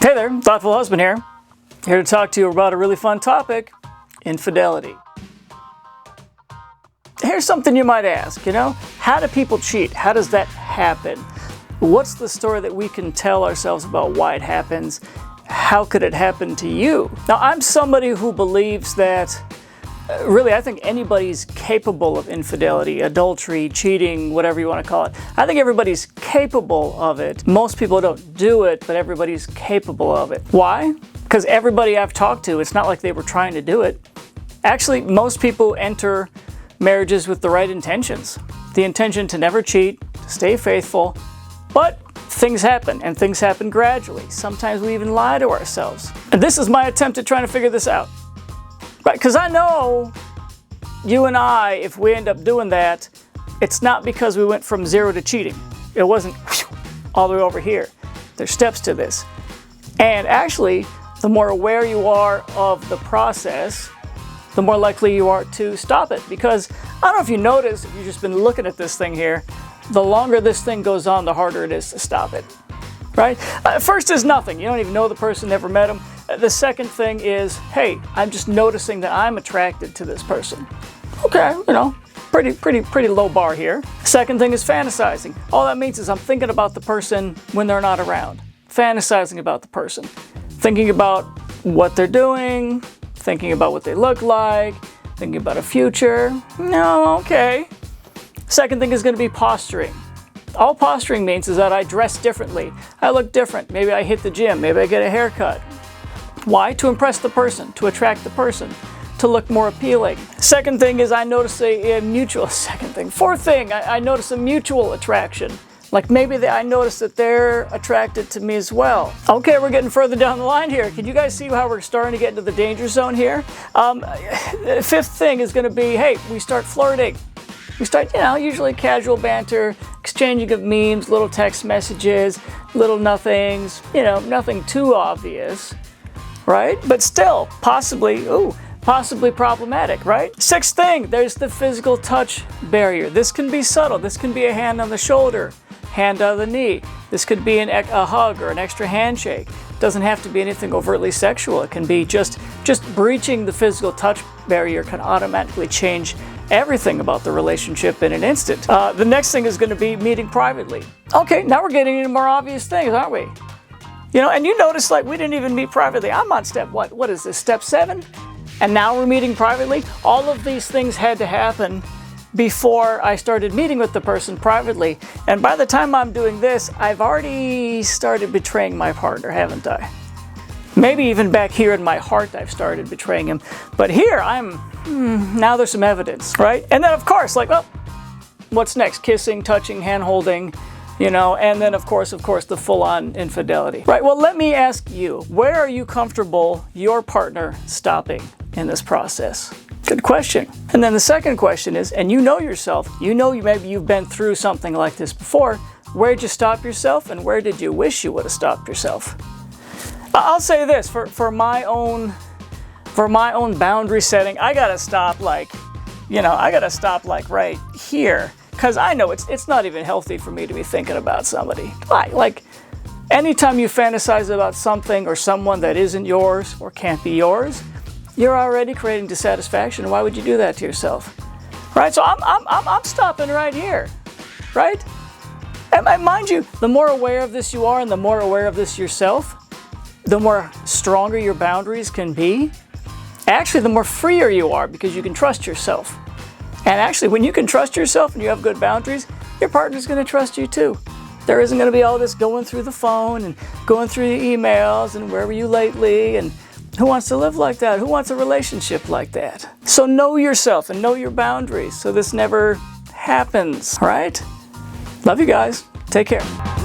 Hey there, Thoughtful Husband here. Here to talk to you about a really fun topic, infidelity. Here's something you might ask, how do people cheat? How does that happen? What's the story that we can tell ourselves about why it happens? How could it happen to you? Now, I'm somebody who believes that really, I think anybody's capable of infidelity, adultery, cheating, whatever you want to call it. I think everybody's capable of it. Most people don't do it, but everybody's capable of it. Why? Because everybody I've talked to, it's not like they were trying to do it. Actually, most people enter marriages with the right intentions. The intention to never cheat, to stay faithful, but things happen, and things happen gradually. Sometimes we even lie to ourselves. And this is my attempt at trying to figure this out. Right, because I know you and I, if we end up doing that, it's not because we went from zero to cheating. It wasn't all the way over here. There's steps to this. And actually, the more aware you are of the process, the more likely you are to stop it. Because I don't know if you notice, if you've just been looking at this thing here, the longer this thing goes on, the harder it is to stop it. Right? First is nothing. You don't even know the person, never met them. The second thing is, hey, I'm just noticing that I'm attracted to this person. Okay, pretty low bar here. Second thing is fantasizing. All that means is I'm thinking about the person when they're not around. Fantasizing about the person. Thinking about what they're doing, thinking about what they look like, thinking about a future. No, okay. Second thing is going to be posturing. All posturing means is that I dress differently. I look different. Maybe I hit the gym. Maybe I get a haircut. Why? To impress the person, to attract the person, to look more appealing. Second thing is I notice a mutual, Fourth thing, I notice a mutual attraction. Like maybe I notice that they're attracted to me as well. Okay, we're getting further down the line here. Can you guys see how we're starting to get into the danger zone here? Fifth thing is going to be, hey, we start flirting. We start, usually casual banter, exchanging of memes, little text messages, little nothings, nothing too obvious, right? But still, possibly problematic, right? Sixth thing, there's the physical touch barrier. This can be subtle. This can be a hand on the shoulder, hand on the knee. This could be a hug or an extra handshake. It doesn't have to be anything overtly sexual. It can be just breaching the physical touch barrier can automatically change everything about the relationship in an instant. The next thing is going to be meeting privately. Okay, now we're getting into more obvious things, aren't we? And you notice we didn't even meet privately. I'm on step what is this, step 7? And now we're meeting privately? All of these things had to happen before I started meeting with the person privately. And by the time I'm doing this, I've already started betraying my partner, haven't I? Maybe even back here in my heart, I've started betraying him. But here, now there's some evidence, right? And then, of course, what's next? Kissing, touching, hand-holding, and then, of course, the full-on infidelity. Right, well, let me ask you, where are you comfortable your partner stopping in this process? Good question. And then the second question is, and you know yourself, maybe you've been through something like this before, where'd you stop yourself and where did you wish you would have stopped yourself? I'll say this, for my own boundary setting, I gotta stop right here. Because I know it's not even healthy for me to be thinking about somebody. Why? Anytime you fantasize about something or someone that isn't yours or can't be yours, you're already creating dissatisfaction. Why would you do that to yourself? Right? So I'm stopping right here. Right? And mind you, the more aware of this you are and the more aware of this yourself, the more stronger your boundaries can be. Actually, the more freer you are because you can trust yourself. And actually, when you can trust yourself and you have good boundaries, your partner's going to trust you too. There isn't going to be all this going through the phone and going through the emails and where were you lately and who wants to live like that? Who wants a relationship like that? So know yourself and know your boundaries so this never happens, all right? Love you guys. Take care.